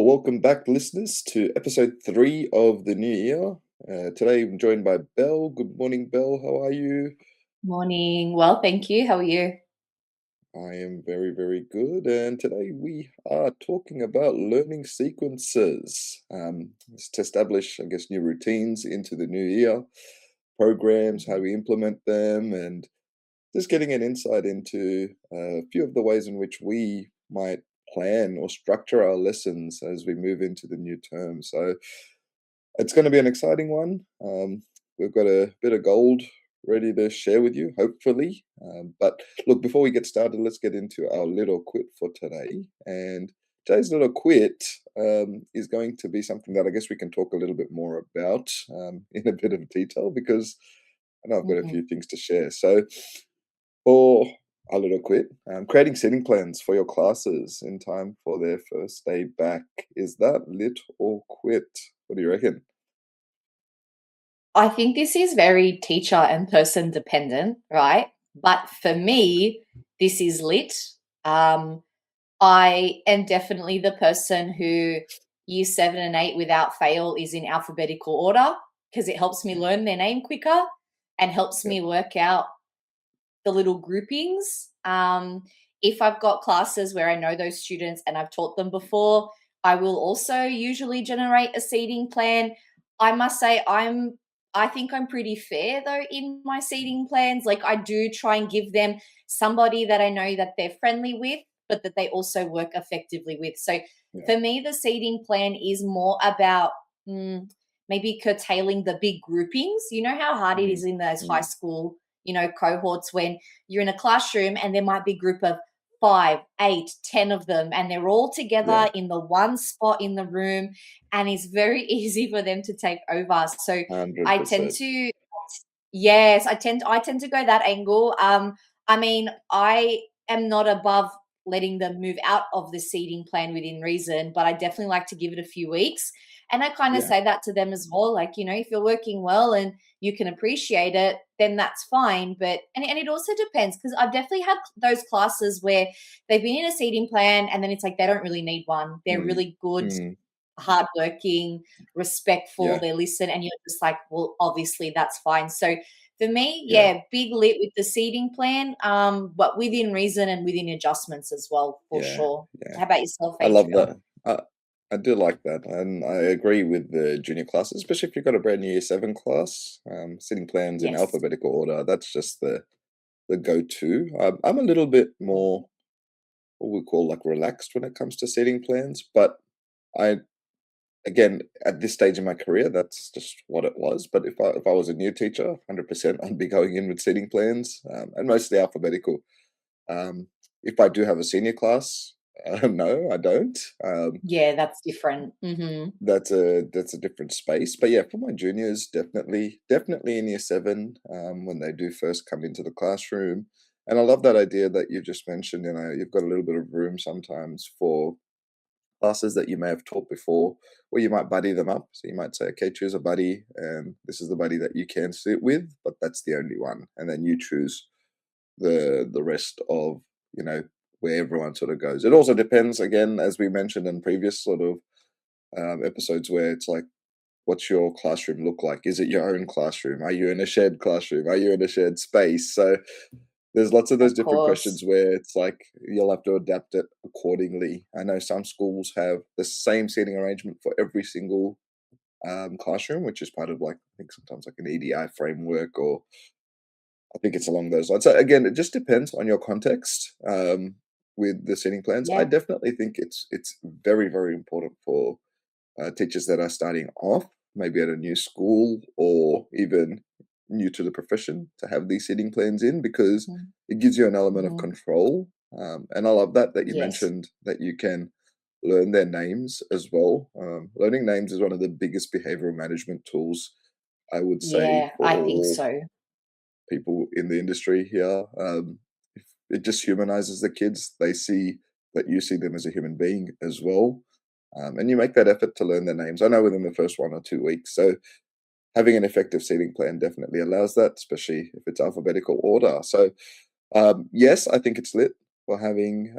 Well, welcome back, listeners, to episode 3 of the new year. Today, I'm joined by Belle. Good morning, Belle. How are you? Morning. Well, thank you. How are you? I am very, very good. And today we are talking about learning sequences. It's to establish, I guess, new routines into the new year, programs, how Mhm. we implement them, and just getting an insight into a few of the ways in which we might plan or structure our lessons as we move into the new term. So, it's going to be an exciting one. We've got a bit of gold ready to share with you, hopefully. But look, before we get started, let's get into our little quit for today. And today's little quit is going to be something that I guess we can talk a little bit more about in a bit of detail because I know I've got a Mhm. few things to share. So, for our little quit, creating setting plans for your classes in time for their first day back. Is that lit or quit? What do you reckon? I think this is very teacher and person dependent, right? But for me, this is lit. Um, I am definitely the person who year 7 and 8 without fail is in alphabetical order because it helps me learn their name quicker and helps Yeah. me work out the little groupings. If I've got classes where I know those students and I've taught them before, I will also usually generate a seating plan. I must say I think I'm pretty fair though in my seating plans. Like I do try and give them somebody that I know that they're friendly with, but that they also work effectively with. So Yeah. for me, the seating plan is more about maybe curtailing the big groupings. You know how hard it Mhm. is in those high Mm. school cohorts when you're in a classroom and there might be a group of 5, 8, 10 of them and they're all Yeah, together in the one spot in the room and it's very easy for them to take over. So I tend 100%. to yes, I tend to go that angle. I mean, I am not above letting them move out of the seating plan within reason, but I definitely like to give it a few weeks. And I kind of Yeah. say that to them as well. Like, if you're working well and you can appreciate it, then that's fine. But and it also depends because I've definitely had those classes where they've been in a seating plan and then it's like they don't really need one. They're Mm. really good, Mm. hardworking, respectful, Yeah, they listen, and you're just like, well, obviously that's fine. So for me, yeah, yeah, big lit with the seating plan, but within reason and within adjustments as well, for yeah, sure. yeah. How about yourself, I love Adrian? that. I do like that, and I agree with the junior classes, especially if you've got a brand new year 7 class, sitting plans in Yes. alphabetical order, that's just the go-to. I'm a little bit more, what we call, like, relaxed when it comes to setting plans, but I again, at this stage in my career, that's just what it was. But if I was a new teacher, 100%, I'd be going in with seating plans, and mostly alphabetical. Um, if I do have a senior class, no, I don't. Yeah, that's different. Hmm. That's a different space. But yeah, for my juniors, definitely in year 7, when they do first come into the classroom. And I love that idea that you just mentioned. You've got a little bit of room sometimes for classes that you may have taught before, where you might buddy them up. So you might say, okay, choose a buddy, and this is the buddy that you can sit with, but that's the only one. And then you choose the rest of, you know, where everyone sort of goes. It also depends, again, as we mentioned in previous sort of episodes, where it's like, what's your classroom look like? Is it your own classroom? Are you in a shared classroom? Are you in a shared space? So there's lots of those Of different course. questions where it's like you'll have to adapt it accordingly. I know some schools have the same seating arrangement for every single classroom, which is part of, like, I think sometimes like an EDI framework, or I think it's along those lines. So again, it just depends on your context with the seating plans. I Yeah. definitely think it's very, very important for teachers that are starting off, maybe at a new school or even new to the profession, to have these seating plans in, because it gives you an element of Mm-hmm. control. And I love that you Yes. mentioned that you can learn their names as well. Learning names is one of the biggest behavioral management tools, I would say, Yeah, for I think all so. people in the industry here. It just humanizes the kids. They see that you see them as a human being as well. And you make that effort to learn their names. I know within the first 1 or 2 weeks. So having an effective seating plan definitely allows that, especially if it's alphabetical order. So yes, I think it's lit for having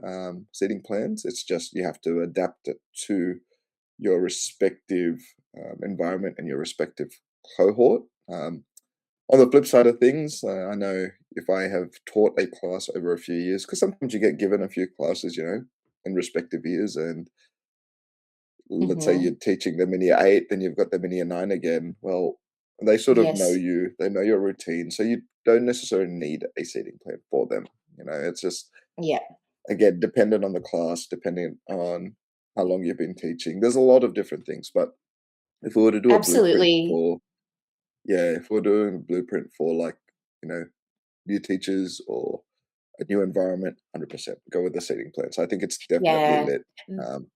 seating plans. It's just you have to adapt it to your respective environment and your respective cohort. On the flip side of things, I know if I have taught a class over a few years, because sometimes you get given a few classes, in respective years, and let's say Mhm. you're teaching them in year eight, then you've got them in year nine again. Well, they sort of know Yes. you, they know your routine, so you don't necessarily need a seating plan for them. It's just, Yeah. again, dependent on the class, depending on how long you've been teaching. There's a lot of different things, but if we were to do a blueprint Absolutely. for, yeah, if we're doing a blueprint for like, you know, new teachers or a new environment, 100% go with the seating plan. So I think it's definitely Yeah. lit. Um,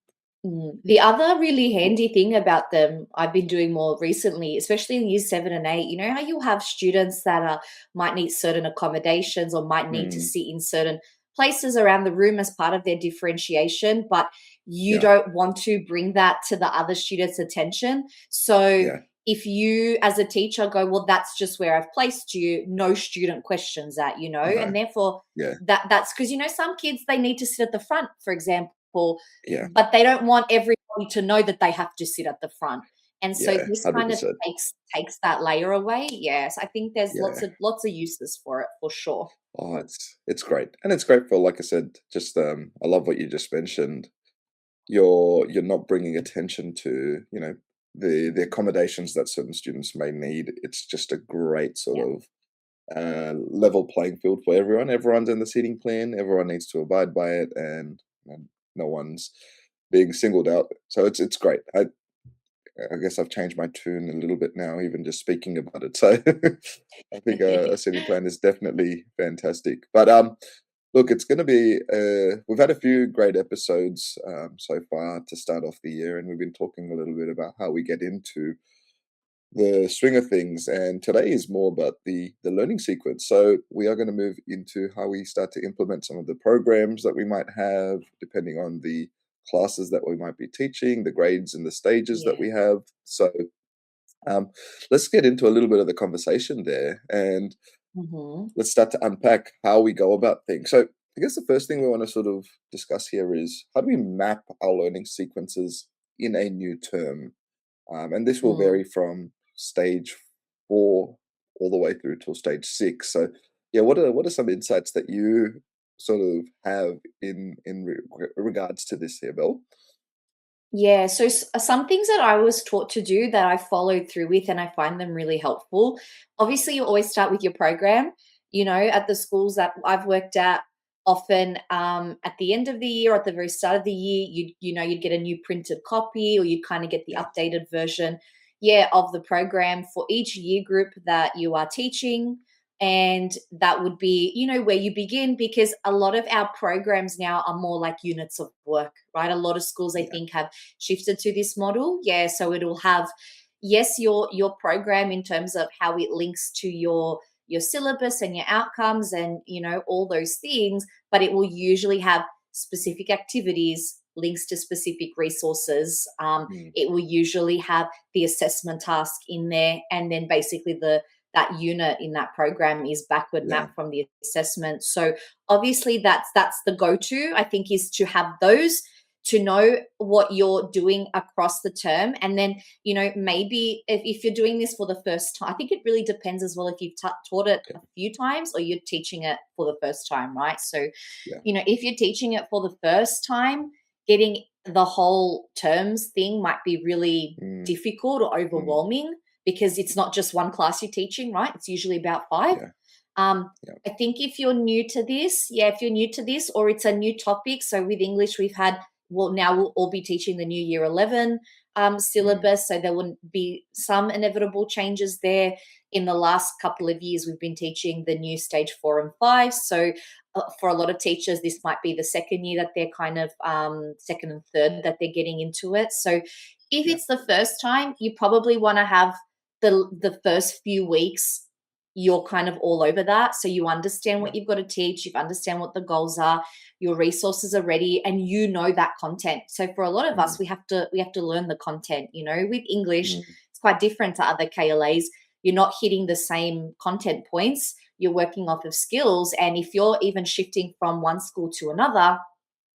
The other really handy thing about them, I've been doing more recently, especially in years 7 and 8, you know how you have students that might need certain accommodations or might need to mm, sit in certain places around the room as part of their differentiation, but you yeah, don't want to bring that to the other students' attention. So yeah, if you as a teacher go, well, that's just where I've placed you, no student questions that, no, and therefore yeah, that's because some kids they need to sit at the front, for example, yeah, but they don't want everybody to know that they have to sit at the front. And so yeah, this kind of 100%. takes that layer away. Yes, I think there's Yeah. lots of uses for it for sure. Oh, it's great. And it's great for, like I said, just I love what you just mentioned. You're not bringing attention to, the accommodations that certain students may need. It's just a great sort Yeah. of level playing field for everyone. Everyone's in the seating plan. Everyone needs to abide by it, and no one's being singled out. So it's great. I guess I've changed my tune a little bit now, even just speaking about it. So I think a seating plan is definitely fantastic. But look, it's going to be. We've had a few great episodes so far to start off the year, and we've been talking a little bit about how we get into the swing of things. And today is more about the learning sequence. So we are going to move into how we start to implement some of the programs that we might have, depending on the classes that we might be teaching, the grades and the stages that Yeah. we have. So um, let's get into a little bit of the conversation there, and Hmm. let's start to unpack how we go about things. So I guess the first thing we want to sort of discuss here is, how do we map our learning sequences in a new term? And this will Mm. vary from stage 4 all the way through till stage 6. So, yeah, what are some insights that you sort of have in regards to this here, Bill? Yeah, so some things that I was taught to do that I followed through with, and I find them really helpful. Obviously, you always start with your program. At the schools that I've worked at, often at the end of the year or at the very start of the year, you'd get a new printed copy, or you'd kind of get the Yeah. updated version, yeah, of the program for each year group that you are teaching. And that would be, where you begin, because a lot of our programs now are more like units of work, right? A lot of schools, I Yeah. think, have shifted to this model. Yeah, so it'll have, yes, your program in terms of how it links to your syllabus and your outcomes and all those things, but it will usually have specific activities, links to specific resources. Mm, It will usually have the assessment task in there, and then basically that unit in that program is backward yeah. mapped from the assessment. So obviously that's the go-to, I think, is to have those, to know what you're doing across the term. And then maybe if you're doing this for the first time, I think it really depends as well if you've taught it Okay. a few times or you're teaching it for the first time, right? So Yeah. if you're teaching it for the first time, getting the whole terms thing might be really Mm, difficult or mm, overwhelming, because it's not just one class you're teaching, right? It's usually about five. yeah. Um, Yeah. I think if you're new to this, yeah, if you're new to this or it's a new topic, so with English, well, now we'll all be teaching the new year 11 Mm, syllabus, so there wouldn't be some inevitable changes there. In the last couple of years, we've been teaching the new stage 4 and 5. So for a lot of teachers, this might be the second year that they're kind of second and third that they're getting into it. So if yeah. it's the first time, you probably want to have the first few weeks you're kind of all over that, so you understand Yeah. what you've got to teach, you understand what the goals are, your resources are ready, and that content. So for a lot of us, Mm, we have to learn the content. With English, mm, it's quite different to other KLAs. You're not hitting the same content points, you're working off of skills. And if you're even shifting from one school to another,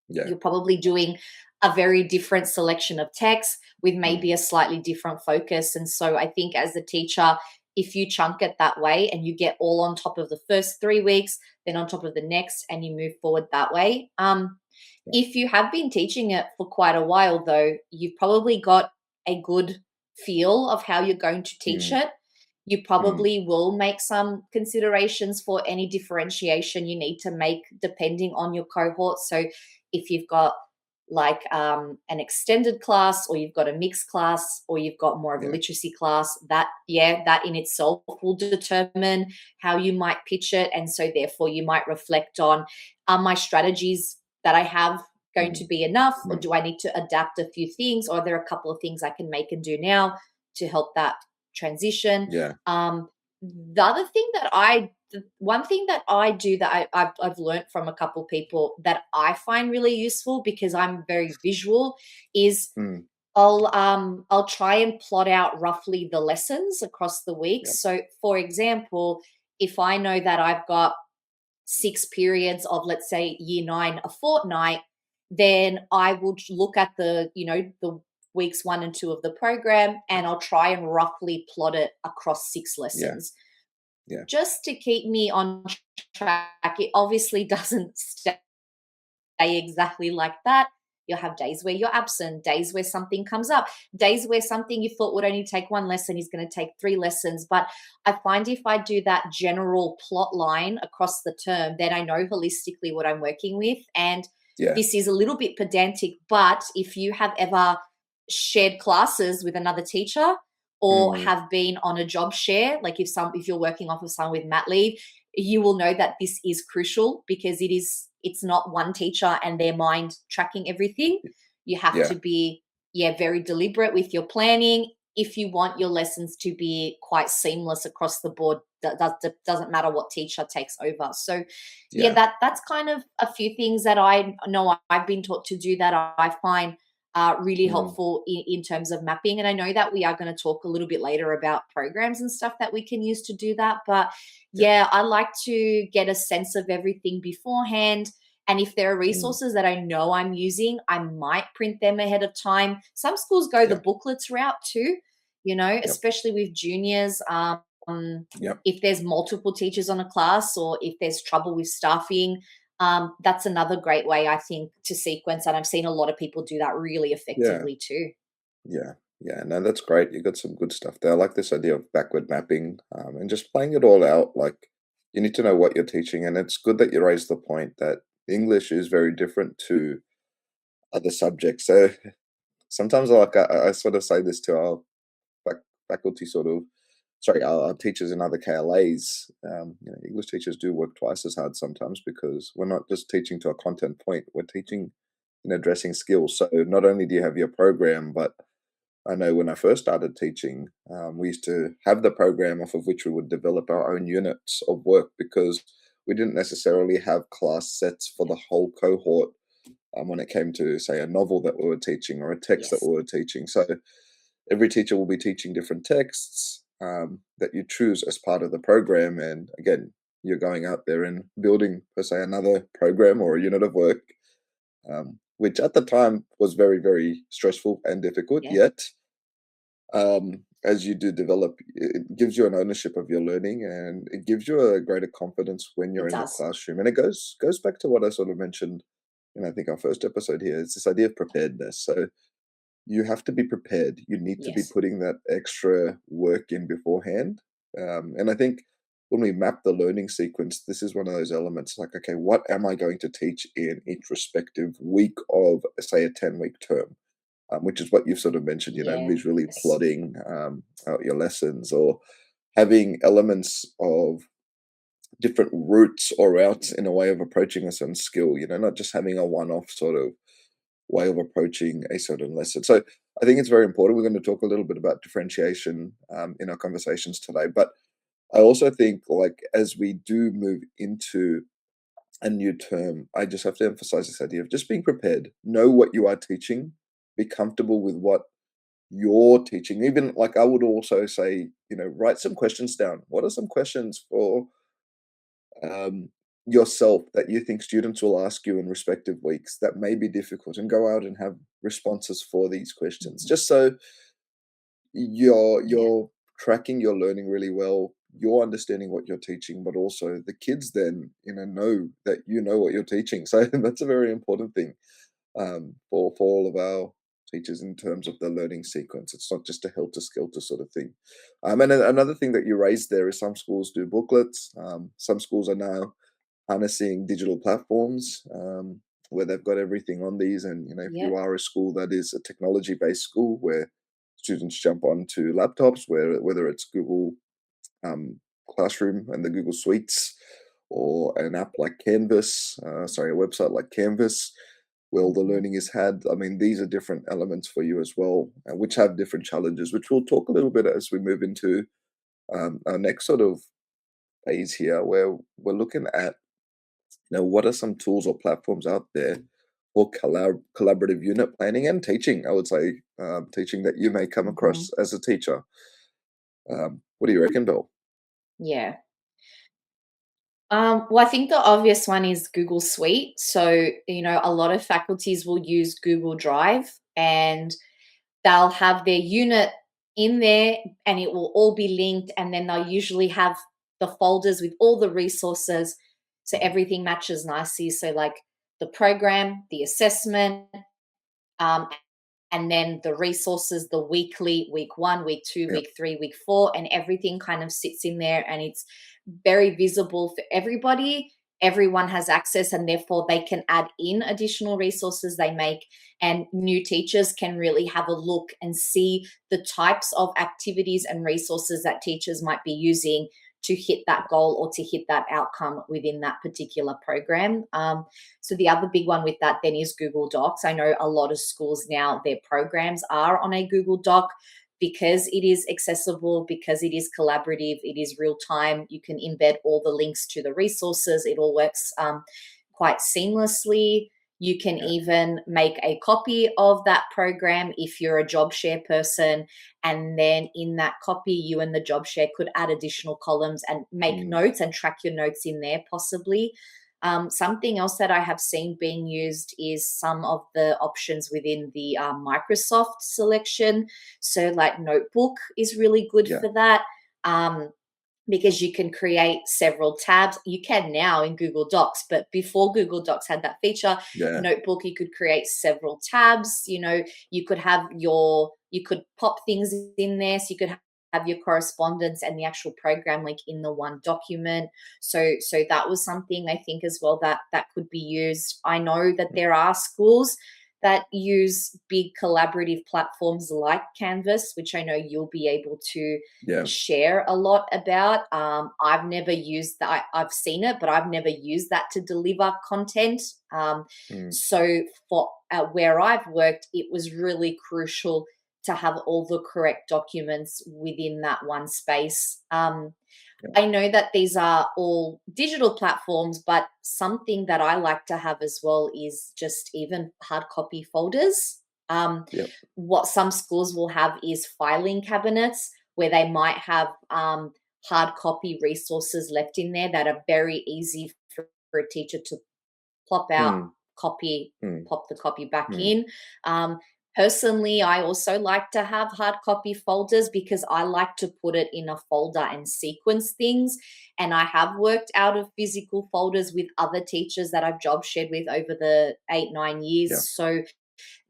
yeah. you're probably doing a very different selection of texts with maybe mm, a slightly different focus. And so I think as a teacher, if you chunk it that way and you get all on top of the first 3 weeks, then on top of the next, and you move forward that way. yeah, If you have been teaching it for quite a while, though, you've probably got a good feel of how you're going to teach mm, it. You mm, probably will make some considerations for any differentiation you need to make depending on your cohort. So, if you've got like an extended class, or you've got a mixed class, or you've got more of a yeah, literacy class, that, yeah, that in itself will determine how you might pitch it. And so, therefore, you might reflect on, are my strategies that I have going mm, to be enough, or mm, do I need to adapt a few things, or are there a couple of things I can make and do now to help that transition? yeah, The other thing that the one thing that I do that I've learned from a couple people that I find really useful, because I'm very visual, is mm, I'll try and plot out roughly the lessons across the week. yeah, So for example, if I know that I've got 6 periods of, let's say, year 9 a fortnight, then I will look at the weeks 1 and 2 of the program, and I'll try and roughly plot it across 6 yeah, lessons yeah, just to keep me on track. It obviously doesn't stay exactly like that. You'll have days where you're absent, days where something comes up, days where something you thought would only take 1 lesson is going to take 3 lessons. But I find if I do that general plot line across the term, then I know holistically what I'm working with. And yeah, this is a little bit pedantic, but if you have ever shared classes with another teacher, or mm, have been on a job share, like if you're working off of someone with mat leave, you will know that this is crucial, because it's not one teacher and their mind tracking everything. You have to yeah, be, yeah, very deliberate with your planning if you want your lessons to be quite seamless across the board. That doesn't matter what teacher takes over. So yeah, yeah, that's kind of a few things that I know I've been taught to do that I find really mm, helpful in terms of mapping. And I know that we are going to talk a little bit later about programs and stuff that we can use to do that. But yeah, yeah, I like to get a sense of everything beforehand. And if there are mm, resources that I know I'm using, I might print them ahead of time. Some schools go the yeah, booklets route too, yep, especially with juniors. yep, If there's multiple teachers on a class, or if there's trouble with staffing, that's another great way, I think, to sequence. And I've seen a lot of people do that really yeah, effectively too. yeah, yeah. No, that's great. You got some good stuff there. I like this idea of backward mapping, and just playing it all out. Like, you need to know what you're teaching, and it's good that you raised the point that English is very different to other subjects. So sometimes, I sort of say this to our faculty, sort of, sorry, our teachers in other KLAs. English teachers do work twice as hard sometimes, because we're not just teaching to a content point; we're teaching in addressing skills. So not only do you have your program, but I know when I first started teaching, we used to have the program off of which we would develop our own units of work, because we didn't necessarily have class sets for the whole cohort, when it came to, say, a novel that we were teaching or a text that Yes. we were teaching. So every teacher will be teaching different texts, that you choose as part of the program. And again, you're going out there and building, per se, another program or a unit of work, which at the time was very, very stressful and difficult. Yeah, Yet, as you do develop, it gives you an ownership of your learning, and it gives you a greater confidence when you're it in the does. classroom. And it goes back to what I sort of mentioned in, I think, our first episode here. It's this idea of preparedness. So you have to be prepared. You need to be Yes. putting that extra work in beforehand. And I think when we map the learning sequence, this is one of those elements, like, okay, what am I going to teach in each respective week of, say, a 10-week term? Which is what you've sort of mentioned, visually Yes. plotting, out your lessons, or having elements of different routes or routes in a way of approaching a certain skill, not just having a one off sort of way of approaching a certain lesson. So I think it's very important. We're going to talk a little bit about differentiation, in our conversations today. But I also think, like, as we do move into a new term, I just have to emphasize this idea of just being prepared. Know what you are teaching, be comfortable with what you're teaching. Even, like, I would also say, write some questions down. What are some questions for yourself that you think students will ask you in respective weeks that may be difficult, and go out and have responses for these questions, Mhm. just so Yeah. you're tracking your learning really well, you're understanding what you're teaching, but also the kids then, know that you know what you're teaching. So that's a very important thing, for all of our teachers in terms of the learning sequence. It's not just a helter-skelter sort of thing. And another thing that you raised there is some schools do booklets. Some schools are now harnessing digital platforms, where they've got everything on these. And if you Yep. are a school that is a technology-based school where students jump onto laptops, whether it's Google Classroom and the Google Suites, or an app like Canvas, sorry, a website like Canvas, where all the Mhm. learning is had. I mean, these are different elements for you as well, which have different challenges, which we'll talk a little bit as we move into our next sort of phase here, where we're looking at, what are some tools or platforms out there for collaborative unit planning and teaching. I would say, teaching that you may come Mhm. across as a teacher. What do you reckon, Bill? Yeah. Well, I think the obvious one is Google Suite. So, a lot of faculties will use Google Drive, and they'll have their unit in there, and it will all be linked. And then they'll usually have the folders with all the resources. So everything matches nicely. So, like the program, the assessment, um, and then the resources, the weekly, week 1, week 2, Yeah. week 3, week 4, and everything kind of sits in there, and it's very visible for everybody. Everyone has access, and therefore they can add in additional resources they make, and new teachers can really have a look and see the types of activities and resources that teachers might be using to hit that goal or to hit that outcome within that particular program. So the other big one with that then is Google Docs. I know a lot of schools now, their programs are on a Google Doc because it is accessible, because it is collaborative, it is real time. You can embed all the links to the resources. It all works quite seamlessly. You can Yeah. even make a copy of that program if you're a job share person. And then in that copy, you and the job share could add additional columns and make Mm, notes and track your notes in there, possibly. Something else that I have seen being used is some of the options within the Microsoft selection. So, like Notebook is really good yeah. for that. Um, because you can create several tabs. You can now in Google Docs, but before Google Docs had that feature, Yeah. Notebook, you could create several tabs. You could you could pop things in there. So you could have your correspondence and the actual program link in the one document. So that was something I think as well that could be used. I know that there are schools that use big collaborative platforms like Canvas, which I know you'll be able to Yeah. share a lot about. I've never used that. I've seen it, but I've never used that to deliver content. Um, Mm, so for where I've worked, it was really crucial to have all the correct documents within that one space. yeah. I know that these are all digital platforms, but something that I like to have as well is just even hard copy folders. Um, Yeah. what some schools will have is filing cabinets where they might have hard copy resources left in there that are very easy for a teacher to plop out, Mm, copy, mm, pop the copy back mm, in. Personally, I also like to have hard copy folders because I like to put it in a folder and sequence things. And I have worked out of physical folders with other teachers that I've job shared with over the 8, 9 years. yeah. So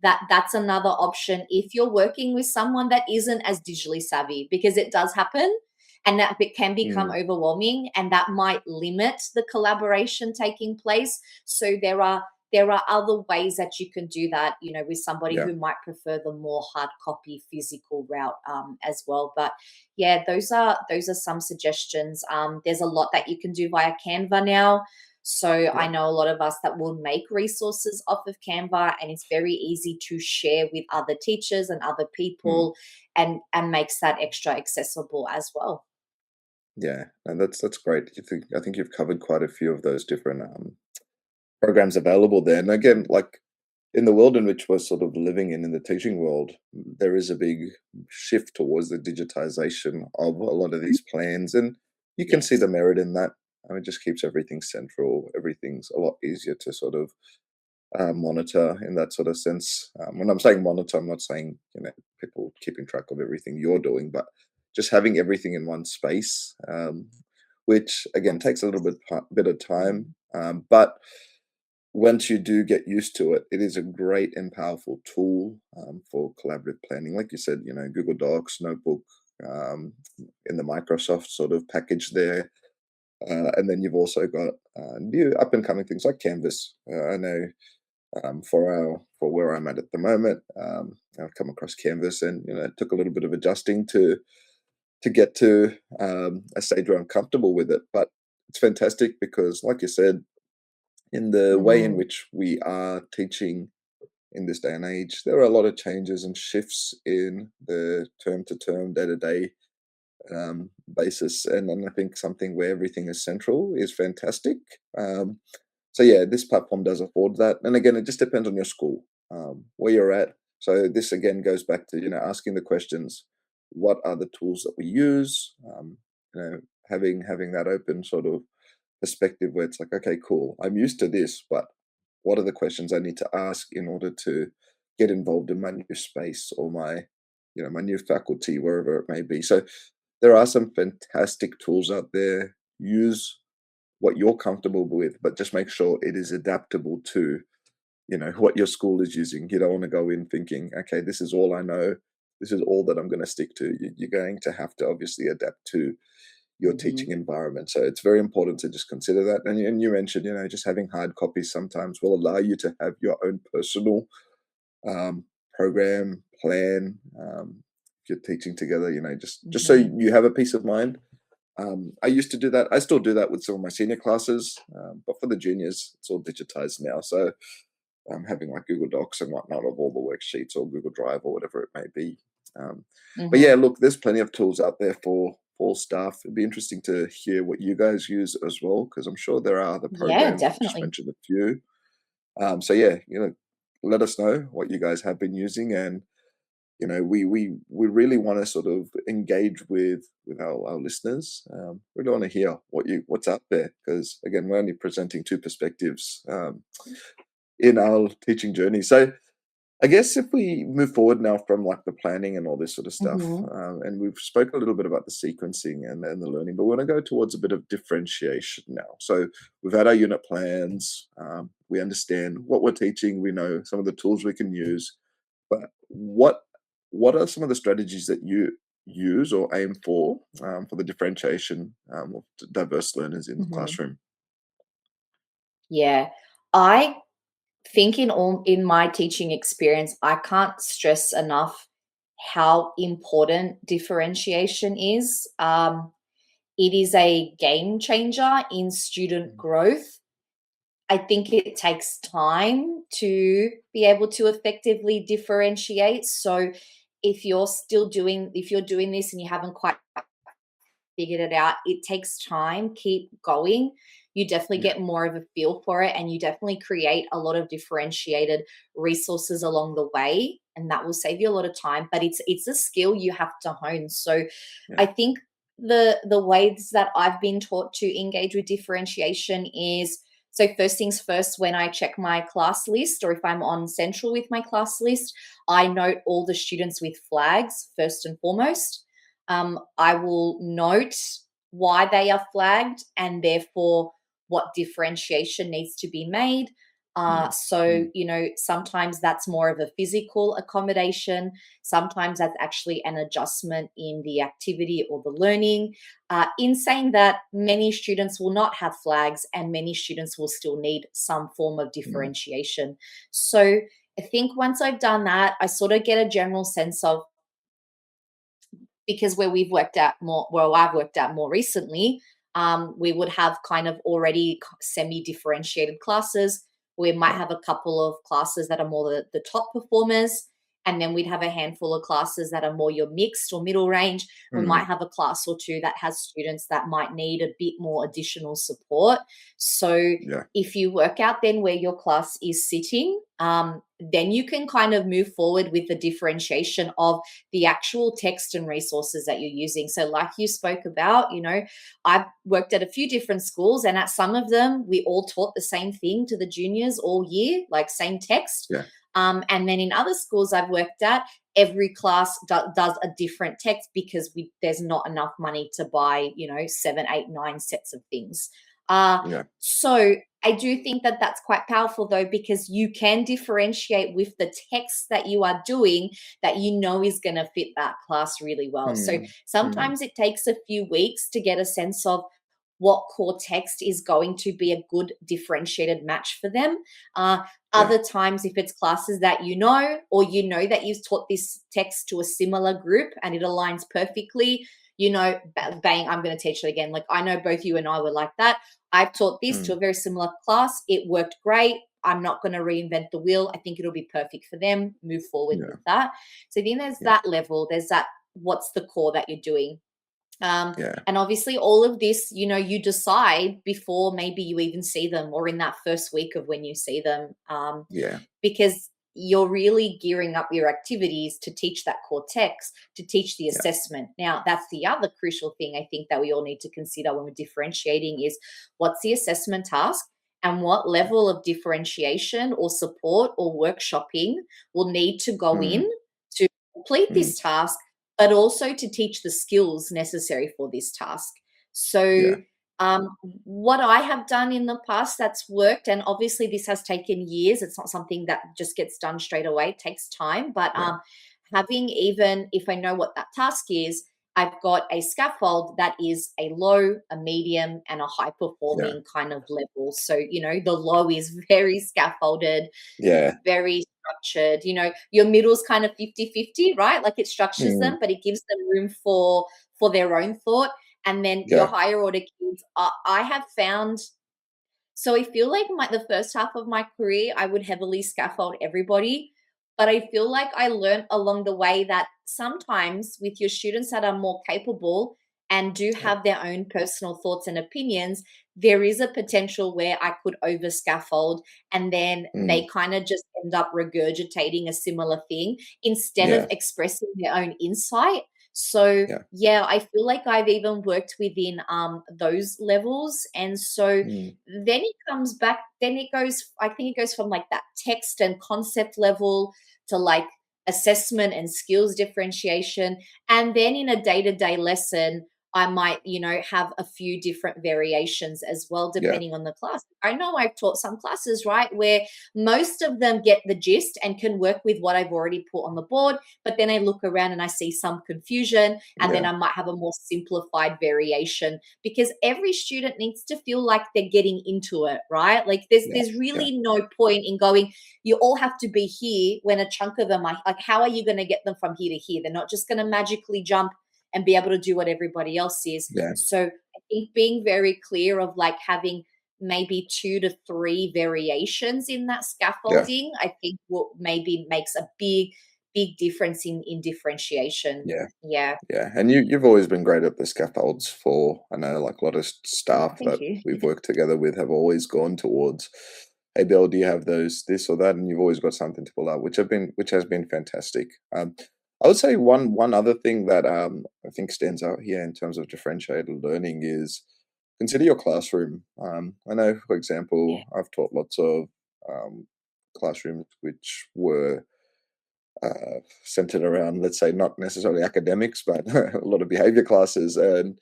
that's another option if you're working with someone that isn't as digitally savvy, because it does happen, and that it can become Mm, overwhelming, and that might limit the collaboration taking place. So there are other ways that you can do that, with somebody yeah. who might prefer the more hard copy physical route, as well. But yeah, those are some suggestions. There's a lot that you can do via Canva now. So I Yeah. know a lot of us that will make resources off of Canva, and it's very easy to share with other teachers and other Mm, people, and makes that extra accessible as well. yeah. And that's great. I think you've covered quite a few of those different programs available there. And again, like in the world in which we're sort of living in the teaching world, there is a big shift towards the digitization of a lot of these plans, and you can see Yes. the merit in that. and it just keeps everything central. Everything's a lot easier to sort of monitor in that sort of sense. When I'm saying monitor, I'm not saying people keeping track of everything you're doing, but just having everything in one space, which again takes a little bit of time, but once you do get used to it, it is a great and powerful tool for collaborative planning. Like you said, Google Docs, Notebook, um, in the Microsoft sort of package there. And then you've also got new up and coming things like Canvas. I know for where I'm at the moment, I've come across Canvas, and it took a little bit of adjusting to get to a stage where I'm comfortable with it. But it's fantastic because, like you said, in the way in Mhm. which we are teaching in this day and age, there are a lot of changes and shifts in the term to term, day to day basis. And I think something where everything is central is fantastic. So yeah, this platform does afford that. And again, it just depends on your school, where you're at. So this again goes back to asking the questions: what are the tools that we use? Having that open sort of perspective where it's like, okay, cool, I'm used to this, but what are the questions I need to ask in order to get involved in my new space or my new faculty, wherever it may be. So there are some fantastic tools out there. Use what you're comfortable with, but just make sure it is adaptable to, what your school is using. You don't want to go in thinking, okay, this is all I know. This is all that I'm going to stick to. You're going to have to obviously adapt to your Mhm. teaching environment. So it's very important to just consider that. And you mentioned, just having hard copies sometimes will allow you to have your own personal um, program plan. If you're teaching together, just so Mhm. you have a peace of mind. I used to do that. I still do that with some of my senior classes, but for the juniors, it's all digitized now. So I'm having like Google Docs and whatnot of all the worksheets or Google Drive or whatever it may be. Um, but yeah, Mhm. look, there's plenty of tools out there for staff. It'd be interesting to hear what you guys use as well, because I'm sure there are other Yeah, programs. You just definitely. mentioned a few. So yeah, let us know what you guys have been using, and we really want to sort of engage with our listeners. We don't want to hear what's out there, because again, we're only presenting two perspectives in our teaching journey. So I guess if we move forward now from like the planning and all this sort of stuff, Mhm. and we've spoken a little bit about the sequencing and the learning, but we want to go towards a bit of differentiation now. So we've had our unit plans, we understand what we're teaching, we know some of the tools we can use, but what are some of the strategies that you use or aim for the differentiation of diverse learners in the Mhm. classroom? Yeah. I think in my teaching experience, I can't stress enough how important differentiation is. It is a game changer in student Mm, growth. I think it takes time to be able to effectively differentiate. So if you're doing this and you haven't quite figured it out, it takes time. Keep going. You definitely yeah, get more of a feel for it, and you definitely create a lot of differentiated resources along the way, and that will save you a lot of time. But it's a skill you have to hone. So yeah. I think the ways that I've been taught to engage with differentiation is, so first things first, when I check my class list or if I'm on central with my class list, I note all the students with flags first and foremost. I will note why they are flagged and therefore what differentiation needs to be made. Mm, So, mm, sometimes that's more of a physical accommodation. Sometimes that's actually an adjustment in the activity or the learning. In saying that, many students will not have flags and many students will still need some form of mm, differentiation. So, I think once I've done that, I sort of get a general sense of, because where I've worked at more recently, we would have kind of already semi-differentiated classes. We might yeah. have a couple of classes that are more the top performers, and then we'd have a handful of classes that are more your mixed or middle range. We might Mm, have a class or two that has students that might need a bit more additional support. So yeah. if you work out then where your class is sitting, then you can kind of move forward with the differentiation of the actual text and resources that you're using. So, like you spoke about, I've worked at a few different schools, and at some of them, we all taught the same thing to the juniors all year, like same text. Yeah. And then in other schools I've worked at, every class does a different text because there's not enough money to buy, 7, 8, 9 sets of things. Yeah. So I do think that that's quite powerful though, because you can differentiate with the text that you are doing that is going to fit that class really well. So Mm. Mm. sometimes it takes a few weeks to get a sense of what core text is going to be a good differentiated match for them. Yeah. Other times, if it's classes that or that you've taught this text to a similar group and it aligns perfectly, bang, I'm going to teach it again. Like I know both you and I were like that. I've taught this to Mm. a very similar class. It worked great. I'm not going to reinvent the wheel. I think it'll be perfect for them. Move forward with Yeah. that. So then there's Yeah. that level. There's that, what's the core that you're doing? Yeah. And obviously, all of this, you decide before maybe you even see them or in that first week of when you see them, Yeah. because you're really gearing up your activities to teach that core text, to teach the Yeah. assessment. Now, that's the other crucial thing I think that we all need to consider when we're differentiating is what's the assessment task and what level of differentiation or support or workshopping will need to go Mm. in to complete Mm. this task, but also to teach the skills necessary for this task. So, Yeah. what I have done in the past that's worked, and obviously this has taken years, it's not something that just gets done straight away, it takes time. But Yeah. having, even if I know what that task is, I've got a scaffold that is a low, a medium, and a high Yeah. performing kind of level. So, the low is very scaffolded, Yeah. very structured. Your middle's kind of 50-50, right? Like it structures Mm. them, but it gives them room for their own thought. And then your Yeah. higher order kids, I have found, so I feel like the first half of my career, I would heavily scaffold everybody. But I feel like I learned along the way that sometimes with your students that are more capable and do Yeah. have their own personal thoughts and opinions, there is a potential where I could over scaffold and then Mm. they kind of just end up regurgitating a similar thing instead of Yeah. expressing their own insight. So Yeah. yeah, I feel like I've even worked within those levels. And so Mm. then it comes back, then it goes, I think it goes from like that text and concept level to like assessment and skills differentiation. And then in a day-to-day lesson, I might, have a few different variations as well, Yeah. depending on the class. I know I've taught some classes, right, where most of them get the gist and can work with what I've already put on the board. But then I look around and I see some confusion, and then Yeah. I might have a more simplified variation because every student needs to feel like they're getting into it, right? Like Yeah. there's Yeah. really no point in going, you all have to be here when a chunk of them are like, how are you going to get them from here to here? They're not just going to magically jump and be able to do what everybody else is. Yeah. So I think being very clear of like having maybe 2 to 3 variations in that Yeah. scaffolding, I think what maybe makes a big difference in differentiation. Yeah. Yeah. Yeah, and you've always been great at the scaffolds for I know like a lot of Oh, staff thank that you. we've worked together with have always gone towards, hey Bill, do you have those this or that? And you've always got something to pull out, which has been fantastic. I would say one other thing that I think stands out here in terms of differentiated learning is consider your classroom. I know, for Yeah. example, I've taught lots of um, classrooms which were centered around, let's say, not necessarily academics, but a lot of behavior classes. And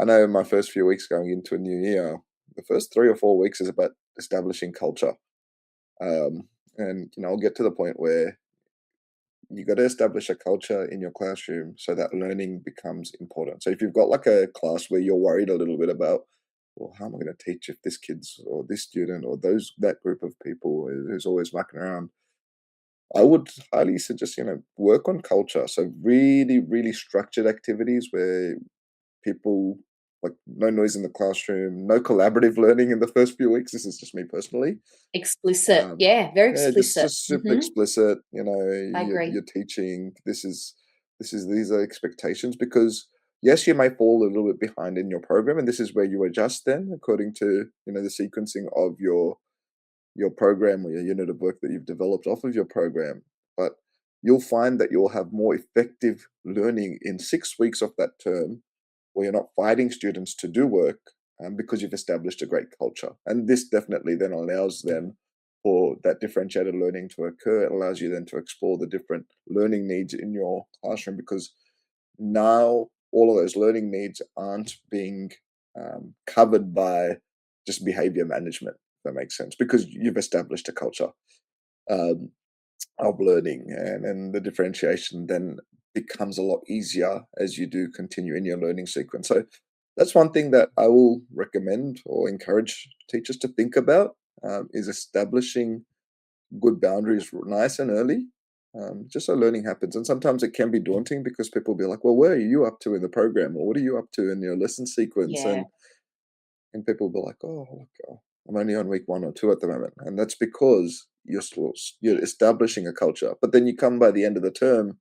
I know my first few weeks going into a new year, the first 3 or 4 weeks is about establishing culture. And I'll get to the point where you got to establish a culture in your classroom so that learning becomes important. So if you've got like a class where you're worried a little bit about, well, how am I going to teach if this kid's or this student or that group of people who's always mucking around, I would highly suggest, work on culture. So really, really structured activities where people like no noise in the classroom, no collaborative learning in the first few weeks. This is just me personally. Explicit. Um, Yeah, very yeah, just explicit. just super Mhm. explicit. I agree. You're teaching. These are expectations because yes, you may fall a little bit behind in your program, and this is where you adjust then according to the sequencing of your program or your unit of work that you've developed off of your program, but you'll find that you'll have more effective learning in 6 weeks of that term where you're not fighting students to do work because you've established a great culture. And this definitely then allows them for that differentiated learning to occur. It allows you then to explore the different learning needs in your classroom because now all of those learning needs aren't being covered by just behavior management, if that makes sense, because you've established a culture um, of learning, and the differentiation then becomes a lot easier as you do continue in your learning sequence. So that's one thing that I will recommend or encourage teachers to think about is establishing good boundaries nice and early, just so learning happens. And sometimes it can be daunting because people will be like, "Well, where are you up to in the program, or what are you up to in your lesson sequence?" Yeah. And people will be like, "Oh, look, I'm only on week 1 or 2 at the moment," and that's because you're establishing a culture. But then you come by the end of the term,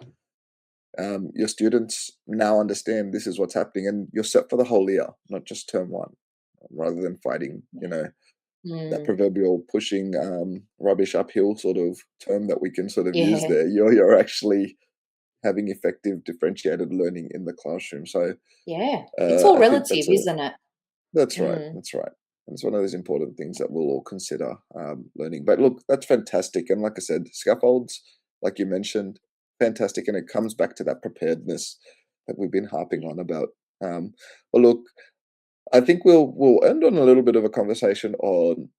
your students now understand this is what's happening, and you're set for the whole year, not just term one, rather than fighting, that Mm. proverbial pushing rubbish uphill sort of term that we can sort of use Yeah. there. You're actually having effective differentiated learning in the classroom. So Yeah. It's all I think relative, isn't it? that's right. Mm. That's right. And it's one of those important things that we'll all consider learning. But look, that's fantastic. And like I said, scaffolds, like you mentioned, fantastic. And it comes back to that preparedness that we've been harping on about. Well, look, I think we'll end on a little bit of a conversation on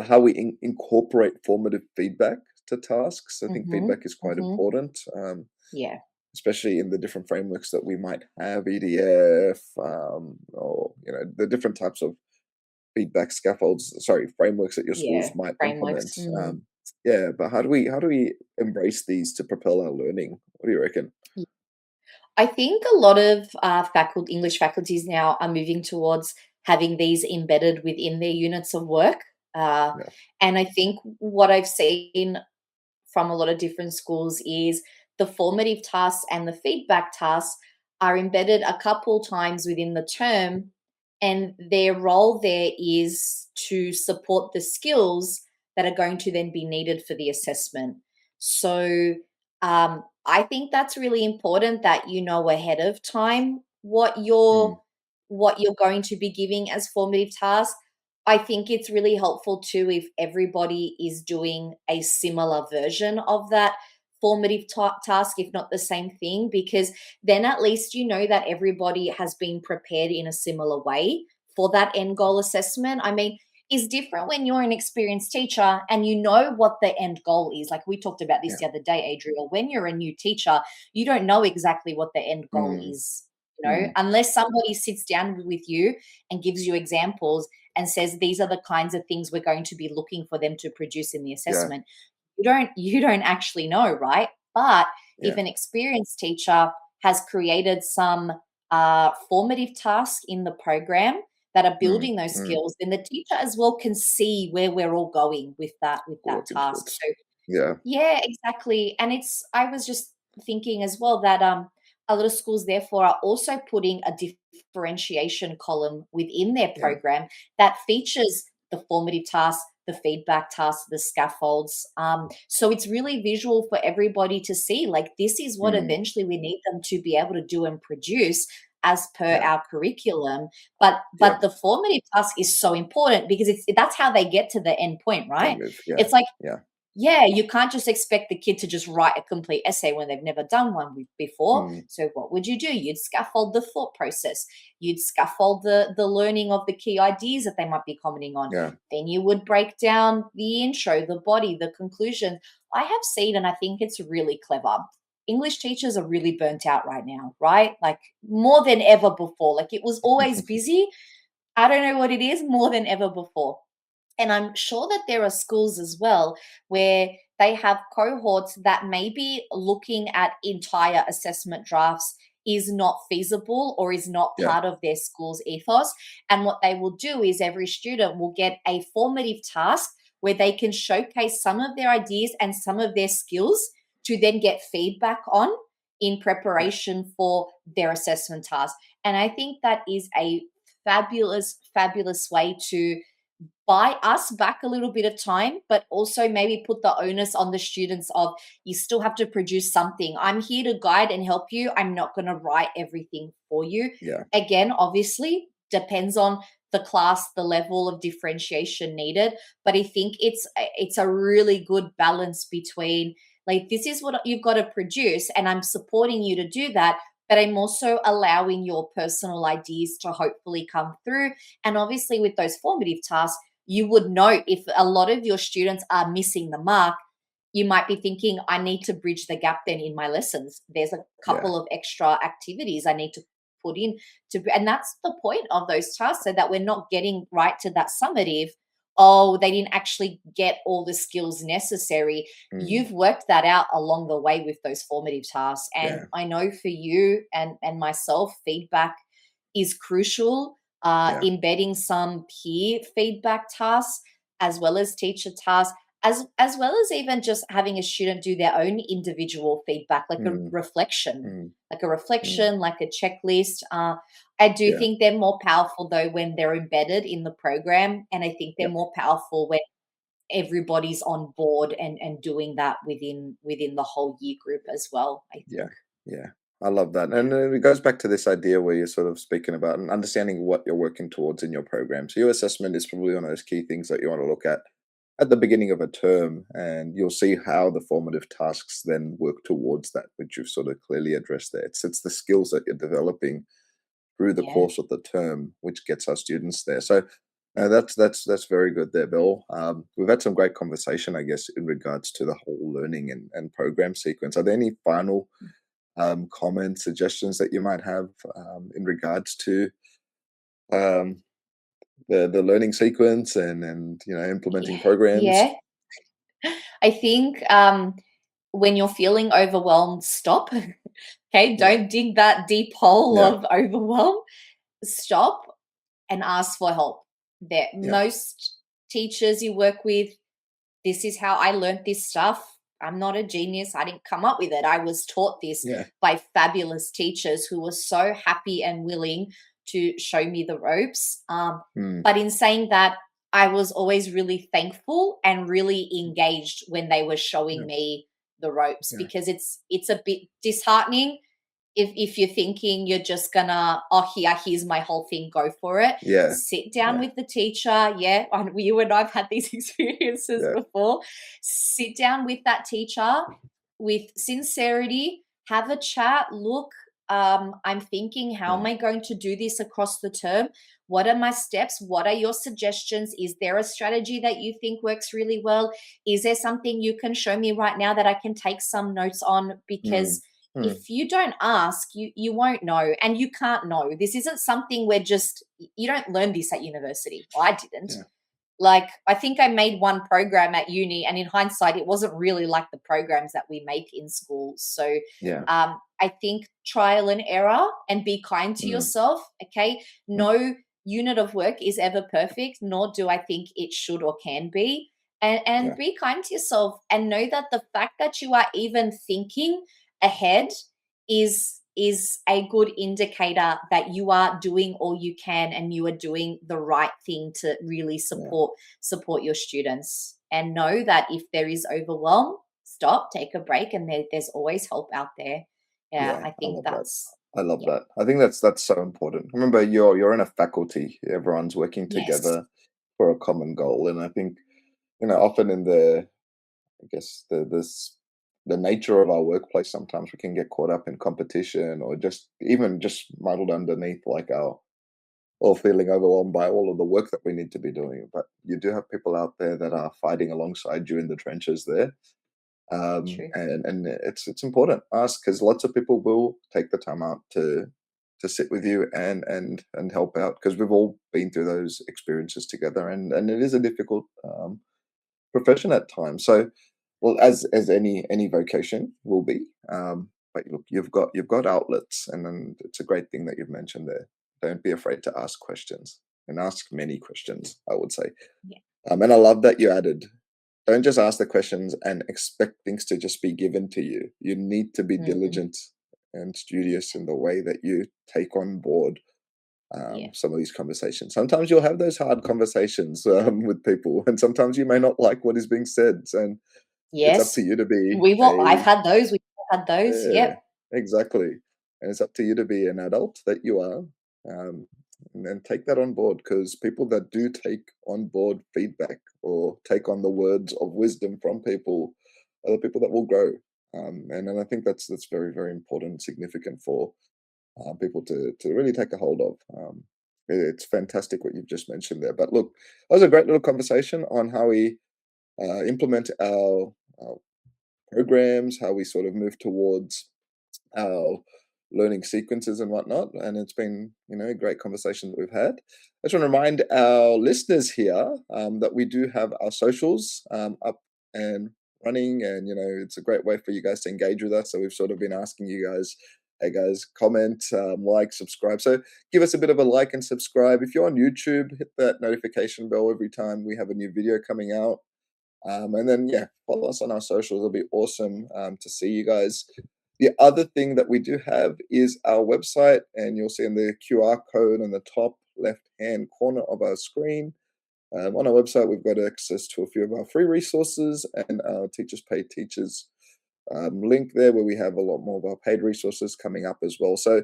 how we incorporate formative feedback to tasks. I think Mhm. feedback is quite Mhm. important, Yeah. especially in the different frameworks that we might have, EDF, or the different types of feedback scaffolds. Sorry, frameworks that your schools Yeah. might implement. Frameworks. Mm. Yeah, but how do we embrace these to propel our learning? What do you reckon? I think a lot of faculty, English faculties now are moving towards having these embedded within their units of work. Uh, Yeah. and I think what I've seen from a lot of different schools is the formative tasks and the feedback tasks are embedded a couple times within the term, and their role there is to support the skills that are going to then be needed for the assessment. So I think that's really important that you know ahead of time Mm, what you're going to be giving as formative tasks. I think it's really helpful too if everybody is doing a similar version of that formative task, if not the same thing, because then at least you know that everybody has been prepared in a similar way for that end goal assessment. I mean, is different when you're an experienced teacher and you know what the end goal is. Like we talked about this yeah. the other day, Adriel. When you're a new teacher, you don't know exactly what the end goal Mm, is, mm, unless somebody sits down with you and gives you examples and says these are the kinds of things we're going to be looking for them to produce in the yeah. assessment. You don't actually know, right? But if Yeah. an experienced teacher has created some formative task in the program that are Mm, building those mm. skills, then the teacher as well can see where we're all going with that Working task. towards. So Yeah. yeah, exactly. And I was just thinking as well that a lot of schools therefore are also putting a differentiation column within their Yeah. program that features the formative tasks, the feedback tasks, the scaffolds. So it's really visual for everybody to see. Like this is what Mm, eventually we need them to be able to do and produce as per yeah. our curriculum. But Yeah. the formative task is so important because that's how they get to the end point, right? Formative. Yeah. It's like Yeah. yeah, you can't just expect the kid to just write a complete essay when they've never done one before. Mm, So what would you do? You'd scaffold the thought process. You'd scaffold the learning of the key ideas that they might be commenting on. yeah. Then you would break down the intro, the body, the conclusion. I have seen, and I think it's really clever. English teachers are really burnt out right now, right? Like more than ever before. Like it was always busy. I don't know what it is, more than ever before. And I'm sure that there are schools as well where they have cohorts that maybe looking at entire assessment drafts is not feasible or is not Yeah. part of their school's ethos. And what they will do is every student will get a formative task where they can showcase some of their ideas and some of their skills to then get feedback on in Yeah. preparation for their assessment task. And I think that is a fabulous, fabulous way to buy us back a little bit of time, but also maybe put the onus on the students of you still have to produce something. I'm here to guide and help you. I'm not going to write everything for you. Yeah, Again, obviously, depends on the class, the level of differentiation needed. But I think it's a really good balance between like this is what you've got to produce, and I'm supporting you to do that. But I'm also allowing your personal ideas to hopefully come through. And obviously, with those formative tasks, you would know if a lot of your students are missing the mark. You might be thinking, I need to bridge the gap then in my lessons. There's a yeah, couple of extra activities I need to put in to, and that's the point of those tasks, so that we're not getting right to that summative. Oh, they didn't actually get all the skills necessary. mm, You've worked that out along the way with those formative tasks. And yeah, I know for you and myself, feedback is crucial. yeah, Embedding some peer feedback tasks as well as teacher tasks, as well as even just having a student do their own individual feedback, mm, mm, like a mm, reflection, like a checklist. I do yeah, think they're more powerful though when they're embedded in the program, and I think they're yep, more powerful when everybody's on board and doing that within the whole year group as well, I yeah, think. yeah. I love that, and it goes back to this idea where you're sort of speaking about and understanding what you're working towards in your program. So your assessment is probably one of those key things that you want to look at the beginning of a term, and you'll see how the formative tasks then work towards that, which you've sort of clearly addressed there. It's the skills that you're developing through the Yeah. course of the term, which gets our students there. So that's very good there, Bill. We've had some great conversation, I guess, in regards to the whole learning and program sequence. Are there any final comments, suggestions that you might have in regards to um, the learning sequence and implementing programs? Yeah. I think when you're feeling overwhelmed, stop. Okay, Yeah, don't dig that deep hole yeah, of overwhelm. Stop and ask for help. That yeah, most teachers you work with, this is how I learned this stuff. I'm not a genius. I didn't come up with it. I was taught this yeah. by fabulous teachers who were so happy and willing to show me the ropes. Mm, But in saying that, I was always really thankful and really engaged when they were showing yeah, me the ropes, yeah, because it's a bit disheartening if you're thinking you're just gonna, oh, here's my whole thing, go for it. yeah, Sit down yeah, with the teacher. Yeah, you and I've had these experiences yeah, before. Sit down with that teacher with sincerity, have a chat. Look, I'm thinking, how am yeah, I going to do this across the term? What are my steps? What are your suggestions? Is there a strategy that you think works really well? Is there something you can show me right now that I can take some notes on? mm, Because mm, if you don't ask, you won't know, and you can't know. This isn't something where just you don't learn this at university. Well, I didn't. yeah, Like, I think I made one program at uni, and in hindsight, it wasn't really like the programs that we make in school. So, yeah, I think trial and error, and be kind to mm, yourself. Okay. mm, No unit of work is ever perfect, nor do I think it should or can be. And yeah, be kind to yourself, and know that the fact that you are even thinking ahead is a good indicator that you are doing all you can, and you are doing the right thing to really yeah, support your students. And know that if there is overwhelm, stop, take a break, and there's always help out there. Yeah, yeah. I I think love that. that's I love yeah. that. I think that's so important. Remember, you're in a faculty. Everyone's working Yes. together for a common goal, and I think often in the I guess the nature of our workplace, sometimes we can get caught up in competition or just muddled underneath like our or feeling overwhelmed by all of the work that we need to be doing. But you do have people out there that are fighting alongside you in the trenches there. True. And it's important ask because lots of people will take the time out to sit with you and help out because we've all been through those experiences together and it is a difficult profession at times. So, well, as any vocation will be, but look, you've got outlets, and then it's a great thing that you've mentioned there. Don't be afraid to ask questions and ask many questions. I would say, Yeah. and I love that you added. Don't just ask the questions and expect things to just be given to you. You need to be Mm, diligent and studious in the way that you take on board Yeah. some of these conversations. Sometimes you'll have those hard conversations with people, and sometimes you may not like what is being said, and it's up to Yes. you to be We will. I've a had those. We've all had those. yeah, Yep. exactly. And it's up to you to be an adult that you are, and then take that on board, because people that do take on board feedback or take on the words of wisdom from people are the people that will grow. And I think that's very, very important and significant for people to really take a hold of. It's fantastic what you've just mentioned there. But look, that was a great little conversation on how we implement our programs, how we sort of move towards our learning sequences and whatnot. And it's been, a great conversation that we've had. I just want to remind our listeners here that we do have our socials up and running, and it's a great way for you guys to engage with us. So we've sort of been asking you guys, hey guys, comment, like, subscribe. So give us a bit of a like and subscribe. If you're on YouTube, hit that notification bell every time we have a new video coming out. And then, yeah, follow us on our socials. It'll be awesome to see you guys. The other thing that we do have is our website, and you'll see in the QR code in the top left hand corner of our screen. On our website, we've got access to a few of our free resources and our Teachers Pay Teachers link there, where we have a lot more of our paid resources coming up as well. So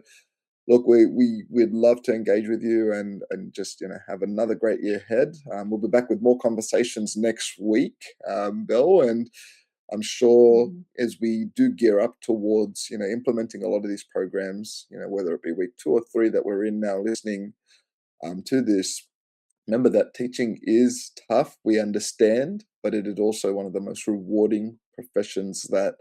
look, we'd love to engage with you, and just have another great year ahead. We'll be back with more conversations next week, Bill, and I'm sure Mhm. as we do gear up towards implementing a lot of these programs, whether it be week 2 or 3 that we're in now, listening to this. Remember that teaching is tough. We understand, but it is also one of the most rewarding professions that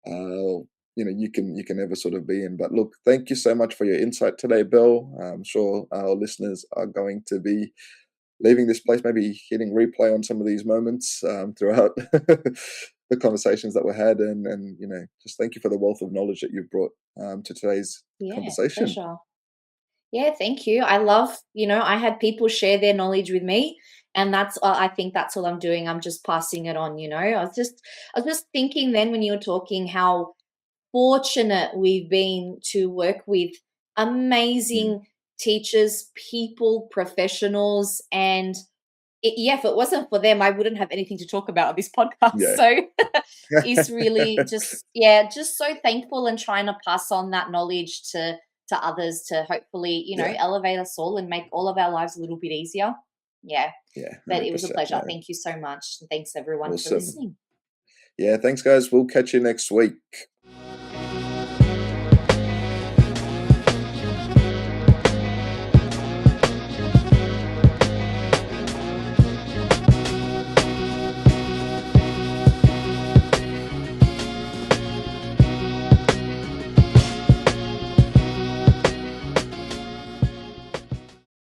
you can ever sort of be in. But look, thank you so much for your insight today, Bill. I'm sure our listeners are going to be leaving this place, maybe hitting replay on some of these moments throughout the conversations that were had, and just thank you for the wealth of knowledge that you've brought to today's Yeah. conversation. Pleasure. Yeah, thank you. I love, I had people share their knowledge with me, and I think that's all I'm doing. I'm just passing it on. I was just thinking then when you were talking how fortunate we've been to work with Mm. amazing teachers, people, professionals, and yeah, if it wasn't for them, I wouldn't have anything to talk about on this podcast. Yeah. So it's really just, yeah, just so thankful and trying to pass on that knowledge to others to hopefully, Yeah. elevate us all and make all of our lives a little bit easier. Yeah, Yeah. but it was a 100%. pleasure. No. Thank you so much. And thanks everyone for Awesome. listening. Yeah. Thanks, guys. We'll catch you next week.